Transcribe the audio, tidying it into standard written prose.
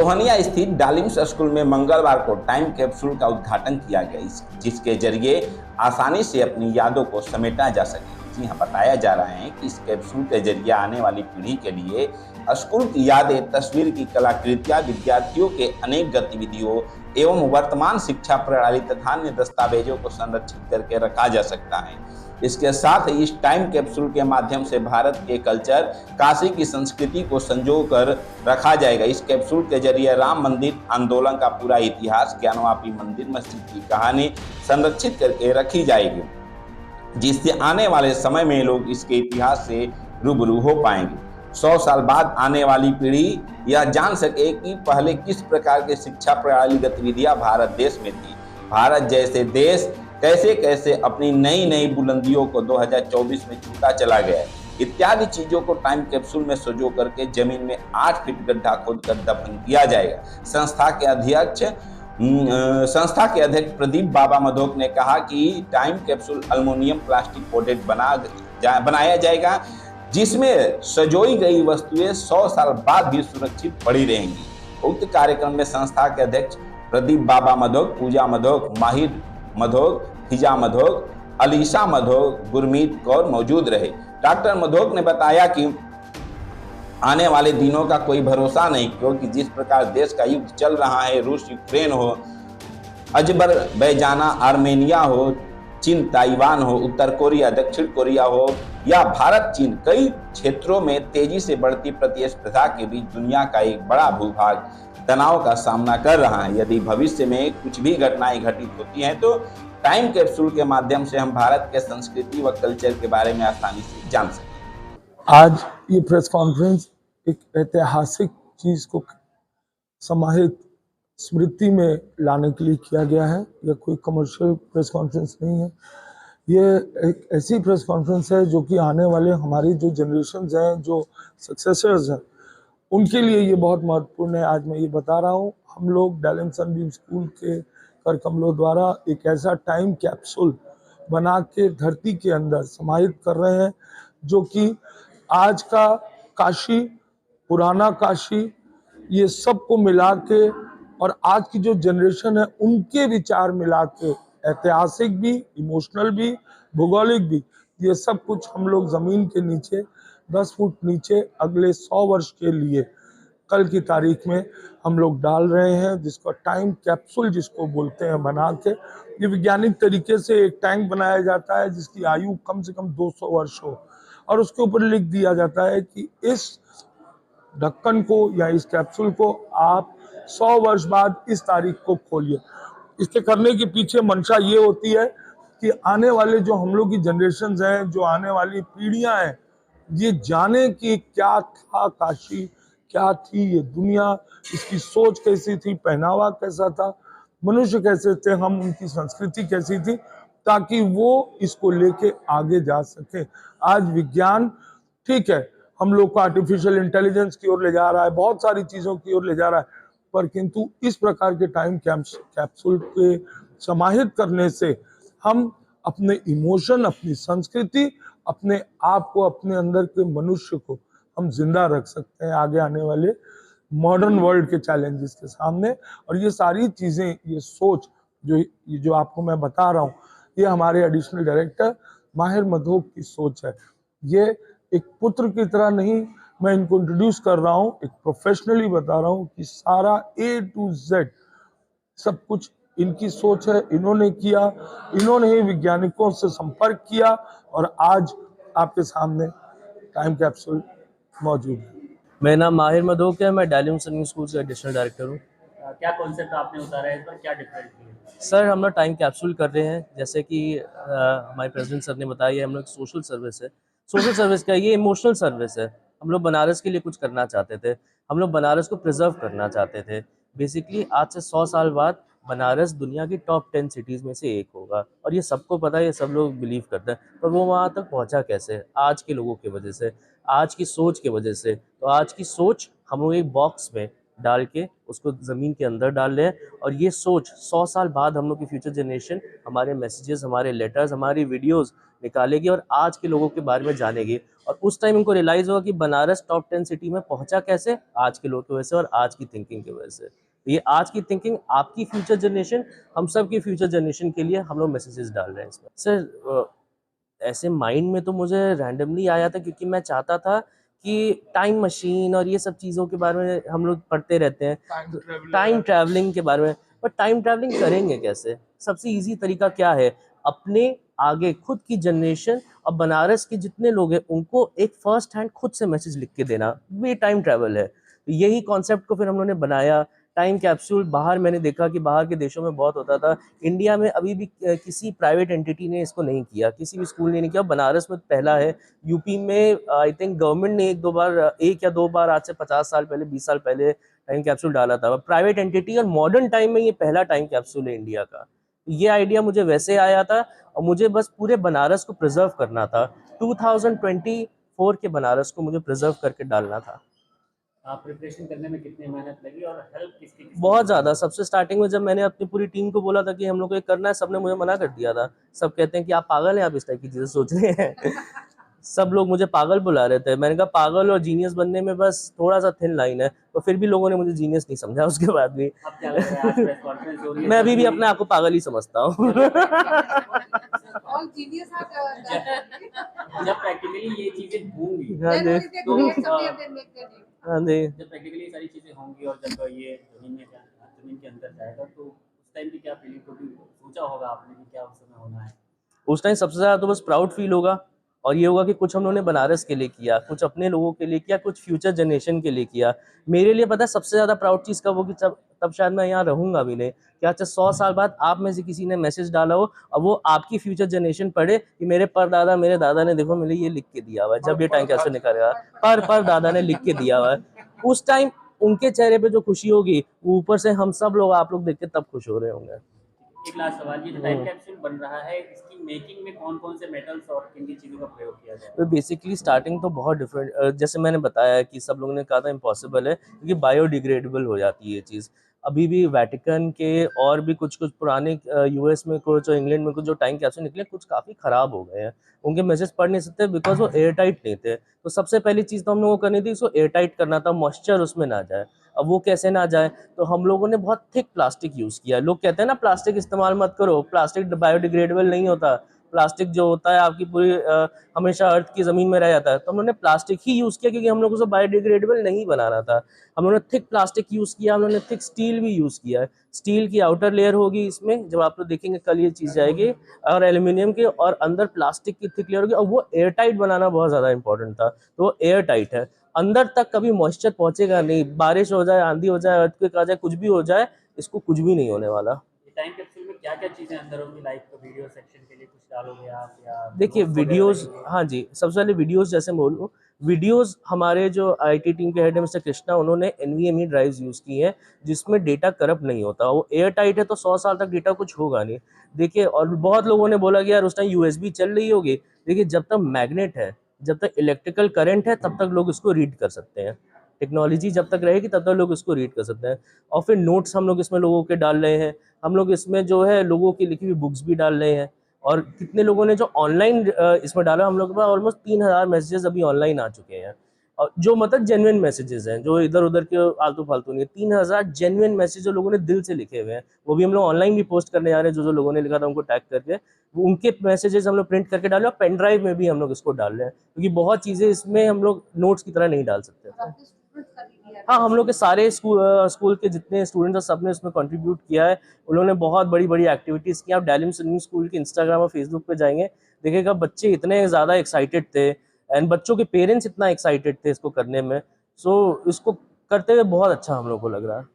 लोहनिया स्थित डालिम्स स्कूल में मंगलवार को टाइम कैप्सूल का उद्घाटन किया गया, जिसके जरिए आसानी से अपनी यादों को समेटा जा सके। जी हाँ, बताया जा रहा है कि इस कैप्सूल के जरिए आने वाली पीढ़ी के लिए स्कूल की यादें, तस्वीर की कलाकृतियां, विद्यार्थियों के अनेक गतिविधियों एवं वर्तमान शिक्षा प्रणाली तथा अन्य दस्तावेजों को संरक्षित करके रखा जा सकता है। इसके साथ ही इस टाइम कैप्सूल के माध्यम से भारत के कल्चर, काशी की संस्कृति को संजो कर रखा जाएगा। इस कैप्सूल के जरिए राम मंदिर आंदोलन का पूरा इतिहास, ज्ञानवापी मंदिर मस्जिद की कहानी संरक्षित करके रखी जाएगी, जिससे आने वाले समय में लोग इसके इतिहास से रूबरू हो पाएंगे। 100 साल बाद आने वाली पीढ़ी यह जान सके कि पहले किस प्रकार की शिक्षा प्रणाली गतिविधियां भारत देश में थी। भारत जैसे देश कैसे कैसे अपनी नई नई बुलंदियों को 2024 में छूता चला गया है, इत्यादि चीजों को टाइम कैप्सूल में सजो करके जमीन में 8 फीट गड्ढा खोदकर दफन किया जाएगा। संस्था के अध्यक्ष प्रदीप बाबा मधोक ने कहा कि time capsule aluminium plastic coated बनाया जाएगा, जिसमें सजोई गई वस्तुएं 100 साल बाद भी सुरक्षित पड़ी रहेंगी। उक्त कार्यक्रम में संस्था के अध्यक्ष प्रदीप बाबा मधोक, पूजा मधोक, माहिर मधोक, फिजा मधोक, अलीशा मधोक, गुरमीत कौर मौजूद रहे। डॉक्टर मधोक ने बताया कि आने वाले दिनों का कोई भरोसा नहीं, क्योंकि जिस प्रकार देश का युद्ध चल रहा है, रूस यूक्रेन हो, अजरबैजान आर्मेनिया हो, चीन ताइवान हो, उत्तर कोरिया दक्षिण कोरिया हो या भारत चीन, कई क्षेत्रों में तेजी से बढ़ती प्रतिस्पर्धा के बीच दुनिया का एक बड़ा भूभाग तनाव का सामना कर रहा है। यदि भविष्य में कुछ भी घटनाएं घटित होती हैं तो टाइम कैप्सूल के माध्यम से हम भारत के संस्कृति व कल्चर के बारे में आसानी से जान सकें। आज ये प्रेस कॉन्फ्रेंस एक ऐतिहासिक चीज को समाहित स्मृति में लाने के लिए किया गया है। यह कोई कमर्शियल प्रेस कॉन्फ्रेंस नहीं है। ये एक ऐसी प्रेस कॉन्फ्रेंस है जो कि आने वाले हमारी जो जनरेशन्स हैं, जो सक्सेसर्स हैं, उनके लिए ये बहुत महत्वपूर्ण है। आज मैं ये बता रहा हूँ, हम लोग डालिम्स सनबीम स्कूल के कर कमलों द्वारा एक ऐसा टाइम कैप्सूल बना के धरती के अंदर समाहित कर रहे हैं, जो कि आज का काशी, पुराना काशी, ये सबको मिला के और आज की जो जनरेशन है उनके विचार मिला के, ऐतिहासिक भी, इमोशनल भी, भौगोलिक भी, ये सब कुछ हम लोग जमीन के नीचे 10 फुट नीचे अगले 100 वर्ष के लिए कल की तारीख में हम लोग डाल रहे हैं, जिसको टाइम कैप्सूल जिसको बोलते हैं बना के। ये वैज्ञानिक तरीके से एक टैंक बनाया जाता है जिसकी आयु कम से कम 200 वर्ष हो, और उसके ऊपर लिख दिया जाता है कि इस ढक्कन को या इस कैप्सूल को आप 100 वर्ष बाद इस तारीख को खोलिए। इसके करने के पीछे मंशा ये होती है कि आने वाले जो हम लोग की जनरेशन्स हैं, जो आने वाली पीढ़ियां हैं, ये जाने कि क्या था काशी, क्या थी ये दुनिया, इसकी सोच कैसी थी, पहनावा कैसा था, मनुष्य कैसे थे हम, उनकी संस्कृति कैसी थी, ताकि वो इसको लेके आगे जा सके। आज विज्ञान ठीक है, हम लोग को आर्टिफिशियल इंटेलिजेंस की ओर ले जा रहा है, बहुत सारी चीजों की ओर ले जा रहा है, पर किंतु इस प्रकार के टाइम कैप्सूल के समाहित करने से हम अपने इमोशन, अपनी संस्कृति, अपने आप को, अपने अंदर के मनुष्य को हम जिंदा रख सकते हैं आगे आने वाले मॉडर्न वर्ल्ड के चैलेंजेस के सामने। और ये सारी चीजें, ये सोच जो आपको मैं बता रहा हूँ, ये हमारे एडिशनल डायरेक्टर माहिर मधोक की सोच है। ये एक पुत्र की तरह नहीं, मैं इनको इंट्रोड्यूस कर रहा हूँ, एक प्रोफेशनली बता रहा हूँ कि सारा A to Z सब कुछ इनकी सोच है, इन्होंने किया, इन्होंने ही वैज्ञानिकों से संपर्क किया और आज आपके सामने टाइम कैप्सूल मौजूद है। मेरा नाम माहिर मधोक है, मैं डालिम्स सनबीम स्कूल का एडिशनल डायरेक्टर हूँ। क्या कॉन्सेप्ट आपने उतारा है, इस पर क्या डिफरेंट है? सर, हम लोग टाइम कैप्सूल कर रहे हैं, जैसे कि हमारे प्रेसिडेंट सर ने बताया, हम लोग सोशल सर्विस है। सोशल सर्विस का ये इमोशनल सर्विस है। हम लोग बनारस के लिए कुछ करना चाहते थे, हम लोग बनारस को प्रिजर्व करना चाहते थे। बेसिकली आज से 100 साल बाद बनारस दुनिया की टॉप 10 सिटीज़ में से एक होगा, और ये सबको पता है, ये सब लोग बिलीव करते हैं, पर वो वहाँ तक पहुँचा कैसे? आज के लोगों की वजह से, आज की सोच की वजह से। तो आज की सोच हम लोग एक बॉक्स में डाल के उसको ज़मीन के अंदर डाल रहे हैं। और ये सोच 100 साल बाद हम लोग की फ्यूचर जनरेशन हमारे मैसेजेस, हमारे लेटर्स, हमारी वीडियोस निकालेगी और आज के लोगों के बारे में जानेगी। और उस टाइम इनको रियलाइज़ होगा कि बनारस टॉप 10 सिटी में पहुंचा कैसे, आज के लोगों की वजह से और आज की थिंकिंग की वजह से। ये आज की थिंकिंग, आपकी फ्यूचर जनरेशन, हम सब की फ्यूचर जनरेशन के लिए हम लोग मैसेजेस डाल रहे हैं इसमें। सर ऐसे माइंड में तो मुझे रैंडमली आया था क्योंकि मैं चाहता था कि टाइम मशीन और ये सब चीज़ों के बारे में हम लोग पढ़ते रहते हैं, टाइम ट्रैवलिंग के बारे में। पर टाइम ट्रैवलिंग करेंगे कैसे? सबसे इजी तरीका क्या है? अपने आगे खुद की जनरेशन और बनारस के जितने लोग हैं उनको एक फर्स्ट हैंड खुद से मैसेज लिख के देना, ये टाइम ट्रैवल है। तो यही कॉन्सेप्ट को फिर हम लोगों ने बनाया। टाइम कैप्सूल बाहर मैंने देखा कि बाहर के देशों में बहुत होता था, इंडिया में अभी भी किसी प्राइवेट एंटिटी ने इसको नहीं किया, किसी भी स्कूल ने नहीं किया। बनारस में पहला है। यूपी में आई थिंक गवर्नमेंट ने एक या दो बार आज से 50 साल पहले, 20 साल पहले टाइम कैप्सूल डाला था। प्राइवेट एंटिटी और मॉडर्न टाइम में ये पहला टाइम कैप्सूल है इंडिया का। ये आइडिया मुझे वैसे आया था और मुझे बस पूरे बनारस को प्रिजर्व करना था। 2024 के बनारस को मुझे प्रिजर्व करके डालना था। प्रिपरेशन करने में कितनी मेहनत लगी और हेल्प किसकी बहुत ज़्यादा। सबसे स्टार्टिंग में जब मैंने अपनी पूरी टीम को बोला था कि हम लोग को ये करना है, सबने मुझे मना कर दिया था। सब कहते हैं कि आप पागल हैं, आप इस टाइप की चीज़ें सोच रहे हैं। सब लोग मुझे पागल बुला रहे थे। मैंने कहा पागल और जीनियस बनने में बस थोड़ा सा थिन लाइन है। तो फिर भी लोगों ने मुझे जीनियस नहीं समझा उसके बाद भी। अब क्या लग रहा है, आज प्रेस कॉन्फ्रेंस हो रही है, मैं अभी भी अपने आप को पागल ही समझता हूँ। जब प्रैक्टिकली ये चीजें होंगी हाँ जी, हाँ जी। जब प्रैक्टिकली ये सारी चीजें होंगी और जब ये जमीन के अंदर जाएगा तो उस टाइम की क्या फीलिंग होगी? सोचा होगा आपने कि क्या उस समय होना है? उस टाइम सबसे ज़्यादा तो बस प्राउड फील होगा और ये होगा कि कुछ हम लोगों ने बनारस के लिए किया, कुछ अपने लोगों के लिए किया, कुछ फ्यूचर जनरेशन के लिए किया। मेरे लिए पता है सबसे ज़्यादा प्राउड चीज़ कब होगी? तब शायद मैं यहाँ रहूँगा भी नहीं। क्या अच्छा 100 साल बाद आप में से किसी ने मैसेज डाला हो और वो आपकी फ्यूचर जनरेशन पढ़े कि मेरे परदादा, मेरे दादा ने देखो मेरे ये लिख के दिया हुआ है, जब ये टाइम कैसे निकलेगा, पर दादा ने लिख के दिया हुआ है। उस टाइम उनके चेहरे पे जो खुशी होगी, वो ऊपर से हम सब लोग, आप लोग देख के तब खुश हो रहे होंगे। एक लास्ट सवाल, ये जो टाइम कैप्सूल बन रहा है इसकी मेकिंग में कौन-कौन से मेटल्स और किन-किन चीज़ों का प्रयोग किया जाए? तो बेसिकली स्टार्टिंग तो बहुत डिफरेंट, जैसे मैंने बताया कि सब लोगों ने कहा था इम्पॉसिबल है क्योंकि बायोडिग्रेडेबल हो जाती है ये चीज़। अभी भी वेटिकन के और भी कुछ पुराने यूएस में कुछ और इंग्लैंड में कुछ जो टाइम कैप्सूल निकले, कुछ काफ़ी ख़राब हो गए हैं। उनके मैसेज पढ़ नहीं सकते बिकॉज़ वो एयर टाइट नहीं थे। तो सबसे पहली चीज़ तो हम लोगों को करनी थी, उसको एयर टाइट करना था, मॉइस्चर उसमें ना जाए। अब वो कैसे ना जाए, तो हम लोगों ने बहुत थिक प्लास्टिक यूज़ किया। लोग कहते हैं ना प्लास्टिक इस्तेमाल मत करो, प्लास्टिक बायोडिग्रेडेबल नहीं होता। प्लास्टिक जो होता है आपकी पूरी हमेशा अर्थ की ज़मीन में रह जाता है। तो हम लोगों ने प्लास्टिक ही यूज़ किया क्योंकि हम लोग उसे बायोडिग्रेडेबल नहीं बनाना था। हम लोगों ने थिक प्लास्टिक यूज़ किया, हम लोगों ने थिक स्टील भी यूज़ किया है। स्टील की आउटर लेयर होगी इसमें, जब आप लोग देखेंगे कल ये चीज़ जाएगी, और एल्यूमीनियम की, और अंदर प्लास्टिक की थिक लेयर होगी। और वो एयर टाइट बनाना बहुत ज़्यादा इंपॉर्टेंट था। तो वो एयर टाइट है, अंदर तक कभी मॉइस्चर पहुँचेगा नहीं। बारिश हो जाए, आंधी हो जाए, अर्थक्वेक आ जाए, कुछ भी हो जाए, इसको कुछ भी नहीं होने वाला। ये टाइम कैप्सूल में क्या-क्या चीज़ें अंदर होंगी? लाइक वीडियो सेक्शन के लिए कुछ डालोगे आप या देखिए notes वगैरह वीडियोस, रहेंगे? हाँ जी, सबसे पहले वीडियोस, जैसे बोलूँ, वीडियोस हमारे जो आईटी टीम के हेड है मिस्टर कृष्णा, उन्होंने एनवीएमई ड्राइव्स यूज़ की हैं जिसमें डेटा करप्ट नहीं होता। वो एयर टाइट है तो 100 साल तक डेटा कुछ होगा नहीं। देखिए, और बहुत लोगों ने बोला कि यार उस टाइम यूएसबी चल रही होगी। देखिए, जब तक मैग्नेट है, जब तक इलेक्ट्रिकल करंट है, तब तक लोग इसको रीड कर सकते हैं। टेक्नोलॉजी जब तक रहेगी तब तक लोग इसको रीड कर सकते हैं। और फिर नोट्स हम लोग इसमें लोगों के डाल रहे हैं। हम लोग इसमें जो है लोगों की लिखी हुई बुक्स भी डाल रहे हैं। और कितने लोगों ने जो ऑनलाइन इसमें डाला, हम लोग के पास ऑलमोस्ट 3000 मैसेजेस अभी ऑनलाइन आ चुके हैं। और जो मतलब जेन्युइन मैसेजेस हैं, जो इधर उधर के आलतू फालतू नहीं है। 3000 जेन्युइन मैसेज जो लोगों ने दिल से लिखे हुए हैं, वो भी हम लोग ऑनलाइन भी पोस्ट करने जा रहे हैं। जो जो लोगों ने लिखा था उनको टैग करके, वो उनके मैसेजेस हम लोग प्रिंट करके डाले और पेन ड्राइव में भी हम लोग इसको डाल रहे हैं, क्योंकि बहुत चीज़ें इसमें हम लोग नोट्स की तरह नहीं डाल सकते थे। हाँ, हम लोग के सारे स्कूल के जितने स्टूडेंट्स हैं, सब ने इसमें कंट्रीब्यूट किया है। उन्होंने बहुत बड़ी-बड़ी एक्टिविटीज़ की। आप डायलिम स्विमिंग स्कूल के इंस्टाग्राम और फेसबुक पे जाएँगे, देखिएगा बच्चे इतने ज़्यादा एक्साइटेड थे एंड बच्चों के पेरेंट्स इतना एक्साइटेड थे इसको करने में। सो इसको करते हुए बहुत अच्छा हम लोग को लग रहा है।